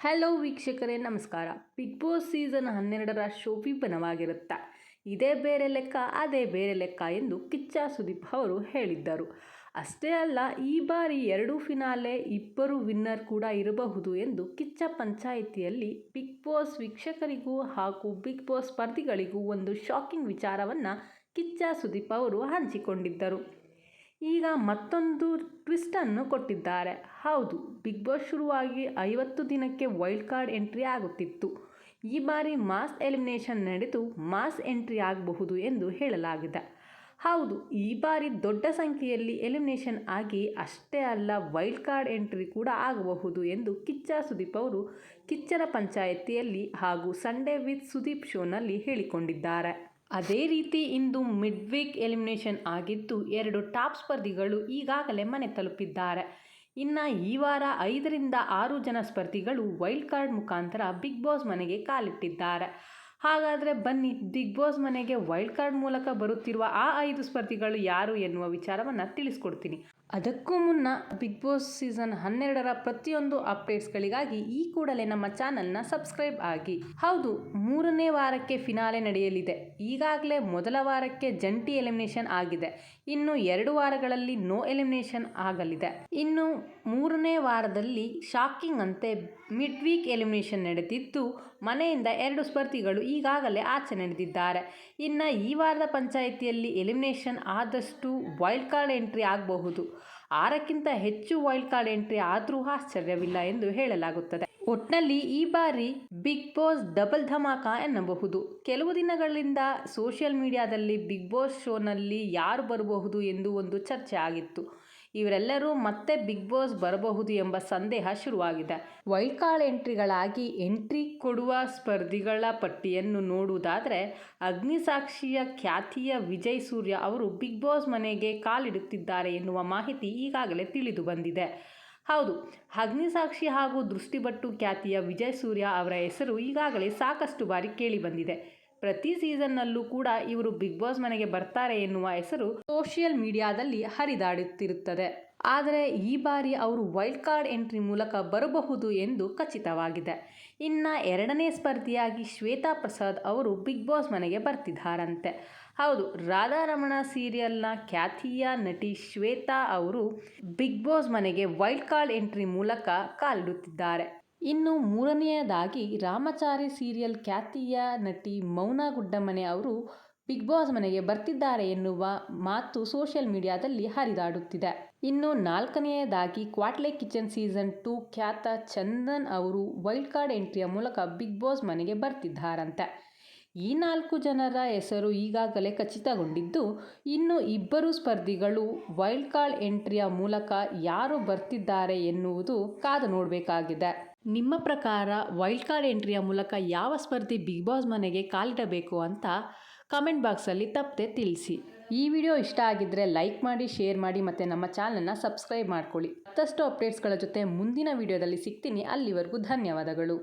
Hello ವೀಕ್ಷಕರೇ, ನಮಸ್ಕಾರ. Big Boss season 12ರ ಶೋ ವಿಭಿನ್ನವಾಗಿರುತ್ತೆ. ಇದೇ ಬೇರೆ ಲೆಕ್ಕ, ಅದೇ ಬೇರೆ ಲೆಕ್ಕ ಎಂದು ಕಿಚ್ಚ ಸುದೀಪ್ ಅವರು ಹೇಳಿದ್ದರು. ಅಷ್ಟೇ ಅಲ್ಲ, ಈ ಬಾರಿ 2 ಫಿನಾಲೆ, 2 ವಿನ್ನರ್ ಕೂಡ ಇರಬಹುದು ಎಂದು ಕಿಚ್ಚ ಪಂಚಾಯಿತಿಯಲ್ಲಿ ಬಿಗ್ ಬಾಸ್ ವೀಕ್ಷಕರಿಗೂ ಹಾಗೂ ಬಿಗ್ ಬಾಸ್ ಸ್ಪರ್ಧಿಗಳಿಗೂ ಒಂದು ಶಾಕಿಂಗ್ ವಿಚಾರವನ್ನು ಕಿಚ್ಚ ಸುದೀಪ್ ಅವರು ಹಂಚಿಕೊಂಡಿದ್ದರು. ಈಗ ಮತ್ತೊಂದು ಟ್ವಿಸ್ಟನ್ನು ಕೊಟ್ಟಿದ್ದಾರೆ. ಹೌದು, ಬಿಗ್ ಬಾಸ್ ಶುರುವಾಗಿ 50 ದಿನಕ್ಕೆ ವೈಲ್ಡ್ ಕಾರ್ಡ್ ಎಂಟ್ರಿ ಆಗುತ್ತಿತ್ತು. ಈ ಬಾರಿ ಮಾಸ್ ಎಲಿಮಿನೇಷನ್ ನಡೆದು ಮಾಸ್ ಎಂಟ್ರಿ ಆಗಬಹುದು ಎಂದು ಹೇಳಲಾಗಿದೆ. ಹೌದು, ಈ ಬಾರಿ ದೊಡ್ಡ ಸಂಖ್ಯೆಯಲ್ಲಿ ಎಲಿಮಿನೇಷನ್ ಆಗಿ ಅಷ್ಟೇ ಅಲ್ಲ, ವೈಲ್ಡ್ ಕಾರ್ಡ್ ಎಂಟ್ರಿ ಕೂಡ ಆಗಬಹುದು ಎಂದು ಕಿಚ್ಚ ಸುದೀಪ್ ಅವರು ಕಿಚ್ಚನ ಪಂಚಾಯಿತಿಯಲ್ಲಿ ಹಾಗೂ ಸಂಡೇ ವಿತ್ ಸುದೀಪ್ ಶೋನಲ್ಲಿ ಹೇಳಿಕೊಂಡಿದ್ದಾರೆ. ಅದೇ ರೀತಿ ಇಂದು ಮಿಡ್ ವೀಕ್ ಎಲಿಮಿನೇಷನ್ ಆಗಿದ್ದು 2 ಟಾಪ್ ಸ್ಪರ್ಧಿಗಳು ಈಗಾಗಲೇ ಮನೆ ತಲುಪಿದ್ದಾರೆ. ಇನ್ನು ಈ ವಾರ 5ರಿಂದ 6 ಜನ ಸ್ಪರ್ಧಿಗಳು ವೈಲ್ಡ್ ಕಾರ್ಡ್ ಮುಖಾಂತರ ಬಿಗ್ ಬಾಸ್ ಮನೆಗೆ ಕಾಲಿಟ್ಟಿದ್ದಾರೆ. ಹಾಗಾದರೆ ಬನ್ನಿ, ಬಿಗ್ ಬಾಸ್ ಮನೆಗೆ ವೈಲ್ಡ್ ಕಾರ್ಡ್ ಮೂಲಕ ಬರುತ್ತಿರುವ ಆ 5 ಸ್ಪರ್ಧಿಗಳು ಯಾರು ಎನ್ನುವ ವಿಚಾರವನ್ನು ತಿಳಿಸ್ಕೊಡ್ತೀನಿ. ಅದಕ್ಕೂ ಮುನ್ನ ಬಿಗ್ ಬಾಸ್ ಸೀಸನ್ 12ರ ಪ್ರತಿಯೊಂದು ಅಪ್ಡೇಟ್ಸ್ಗಳಿಗಾಗಿ ಈ ಕೂಡಲೇ ನಮ್ಮ ಚಾನಲ್ನ ಸಬ್ಸ್ಕ್ರೈಬ್ ಆಗಿ. ಹೌದು, 3ನೇ ವಾರಕ್ಕೆ ಫಿನಾಲೆ ನಡೆಯಲಿದೆ. ಈಗಾಗಲೇ ಮೊದಲ ವಾರಕ್ಕೆ ಜಂಟಿ ಎಲಿಮಿನೇಷನ್ ಆಗಿದೆ. ಇನ್ನು 2 ವಾರಗಳಲ್ಲಿ ನೋ ಎಲಿಮಿನೇಷನ್ ಆಗಲಿದೆ. ಇನ್ನು 3ನೇ ವಾರದಲ್ಲಿ ಶಾಕಿಂಗ್ ಅಂತೆ ಮಿಡ್ ವೀಕ್ ಎಲಿಮಿನೇಷನ್ ನಡೆದಿದ್ದು ಮನೆಯಿಂದ 2 ಸ್ಪರ್ಧಿಗಳು ಈಗಾಗಲೇ ಆಚೆ ನಡೆದಿದ್ದಾರೆ. ಇನ್ನು ಈ ವಾರದ ಪಂಚಾಯಿತಿಯಲ್ಲಿ ಎಲಿಮಿನೇಷನ್ ಆದಷ್ಟು ವೈಲ್ಡ್ ಕಾರ್ಡ್ ಎಂಟ್ರಿ ಆಗಬಹುದು. 6ಕ್ಕಿಂತ ಹೆಚ್ಚು ವೈಲ್ಡ್ ಕಾರ್ಡ್ ಎಂಟ್ರಿ ಆದರೂ ಆಶ್ಚರ್ಯವಿಲ್ಲ ಎಂದು ಹೇಳಲಾಗುತ್ತದೆ. ಒಟ್ನಲ್ಲಿ ಈ ಬಾರಿ ಬಿಗ್ ಬಾಸ್ ಡಬಲ್ ಧಮಾಕ ಎನ್ನಬಹುದು. ಕೆಲವು ದಿನಗಳಿಂದ ಸೋಷಿಯಲ್ ಮೀಡಿಯಾದಲ್ಲಿ ಬಿಗ್ ಬಾಸ್ ಶೋನಲ್ಲಿ ಯಾರು ಬರಬಹುದು ಎಂದು ಒಂದು ಚರ್ಚೆ ಆಗಿತ್ತು. ಇವರೆಲ್ಲರೂ ಮತ್ತೆ ಬಿಗ್ ಬಾಸ್ ಬರಬಹುದು ಎಂಬ ಸಂದೇಹ ಶುರುವಾಗಿದೆ. ವೈಲ್ಡ್ ಕಾರ್ಡ್ ಎಂಟ್ರಿಗಳಾಗಿ ಎಂಟ್ರಿ ಕೊಡುವ ಸ್ಪರ್ಧಿಗಳ ಪಟ್ಟಿಯನ್ನು ನೋಡುವುದಾದರೆ ಅಗ್ನಿಸಾಕ್ಷಿಯ ಖ್ಯಾತಿಯ ವಿಜಯ್ ಸೂರ್ಯ ಅವರು ಬಿಗ್ ಬಾಸ್ ಮನೆಗೆ ಕಾಲಿಡುತ್ತಿದ್ದಾರೆ ಎನ್ನುವ ಮಾಹಿತಿ ಈಗಾಗಲೇ ತಿಳಿದು ಬಂದಿದೆ. ಹೌದು, ಅಗ್ನಿಸಾಕ್ಷಿ ಹಾಗೂ ದೃಷ್ಟಿಬಟ್ಟು ಖ್ಯಾತಿಯ ವಿಜಯ್ ಸೂರ್ಯ ಅವರ ಹೆಸರು ಈಗಾಗಲೇ ಸಾಕಷ್ಟು ಬಾರಿ ಕೇಳಿ ಬಂದಿದೆ. ಪ್ರತಿ ಸೀಸನ್ನಲ್ಲೂ ಕೂಡ ಇವರು ಬಿಗ್ ಬಾಸ್ ಮನೆಗೆ ಬರ್ತಾರೆ ಎನ್ನುವ ಹೆಸರು ಸೋಷಿಯಲ್ ಮೀಡಿಯಾದಲ್ಲಿ ಹರಿದಾಡುತ್ತಿರುತ್ತದೆ. ಆದರೆ ಈ ಬಾರಿ ಅವರು ವೈಲ್ಡ್ ಕಾರ್ಡ್ ಎಂಟ್ರಿ ಮೂಲಕ ಬರಬಹುದು ಎಂದು ಖಚಿತವಾಗಿದೆ. ಇನ್ನು 2ನೇ ಸ್ಪರ್ಧಿಯಾಗಿ ಶ್ವೇತಾ ಪ್ರಸಾದ್ ಅವರು ಬಿಗ್ ಬಾಸ್ ಮನೆಗೆ ಬರ್ತಿದ್ದಾರಂತೆ. ಹೌದು, ರಾಧಾರಮಣ ಸೀರಿಯಲ್ನ ಖ್ಯಾತಿಯ ನಟಿ ಶ್ವೇತಾ ಅವರು ಬಿಗ್ ಬಾಸ್ ಮನೆಗೆ ವೈಲ್ಡ್ ಕಾರ್ಡ್ ಎಂಟ್ರಿ ಮೂಲಕ ಕಾಲಿಡುತ್ತಿದ್ದಾರೆ. ಇನ್ನು 3ನೇಯದಾಗಿ ರಾಮಚಾರಿ ಸೀರಿಯಲ್ ಖ್ಯಾತಿಯ ನಟಿ ಮೌನಾ ಗುಡ್ಡಮನೆ ಅವರು ಬಿಗ್ ಬಾಸ್ ಮನೆಗೆ ಬರ್ತಿದ್ದಾರೆ ಎನ್ನುವ ಮಾತು ಸೋಷಿಯಲ್ ಮೀಡಿಯಾದಲ್ಲಿ ಹರಿದಾಡುತ್ತಿದೆ. ಇನ್ನು 4ನೇಯದಾಗಿ ಕ್ವಾಟ್ಲೆ ಕಿಚನ್ ಸೀಸನ್ 2 ಖ್ಯಾತ ಚಂದನ್ ಅವರು ವೈಲ್ಡ್ ಕಾರ್ಡ್ ಎಂಟ್ರಿಯ ಮೂಲಕ ಬಿಗ್ ಬಾಸ್ ಮನೆಗೆ ಬರ್ತಿದ್ದಾರಂತೆ. ಈ 4 ಜನರ ಹೆಸರು ಈಗಾಗಲೇ ಖಚಿತಗೊಂಡಿದ್ದು, ಇನ್ನು 2 ಸ್ಪರ್ಧಿಗಳು ವೈಲ್ಡ್ ಕಾರ್ಡ್ ಎಂಟ್ರಿಯ ಮೂಲಕ ಯಾರು ಬರ್ತಿದ್ದಾರೆ ಎನ್ನುವುದು ಕಾದು ನೋಡಬೇಕಾಗಿದೆ. ನಿಮ್ಮ ಪ್ರಕಾರ ವೈಲ್ಡ್ ಕಾರ್ಡ್ ಎಂಟ್ರಿಯ ಮೂಲಕ ಯಾವ ಸ್ಪರ್ಧಿ ಬಿಗ್ ಬಾಸ್ ಮನೆಗೆ ಕಾಲಿಡಬೇಕು ಅಂತ ಕಮೆಂಟ್ ಬಾಕ್ಸಲ್ಲಿ ತಪ್ಪದೆ ತಿಳಿಸಿ. ಈ ವಿಡಿಯೋ ಇಷ್ಟ ಆಗಿದ್ದರೆ ಲೈಕ್ ಮಾಡಿ, ಶೇರ್ ಮಾಡಿ ಮತ್ತು ನಮ್ಮ ಚಾನಲ್ನ ಸಬ್ಸ್ಕ್ರೈಬ್ ಮಾಡ್ಕೊಳ್ಳಿ. ಮತ್ತಷ್ಟು ಅಪ್ಡೇಟ್ಸ್ಗಳ ಜೊತೆ ಮುಂದಿನ ವಿಡಿಯೋದಲ್ಲಿ ಸಿಗ್ತೀನಿ. ಅಲ್ಲಿವರೆಗೂ ಧನ್ಯವಾದಗಳು.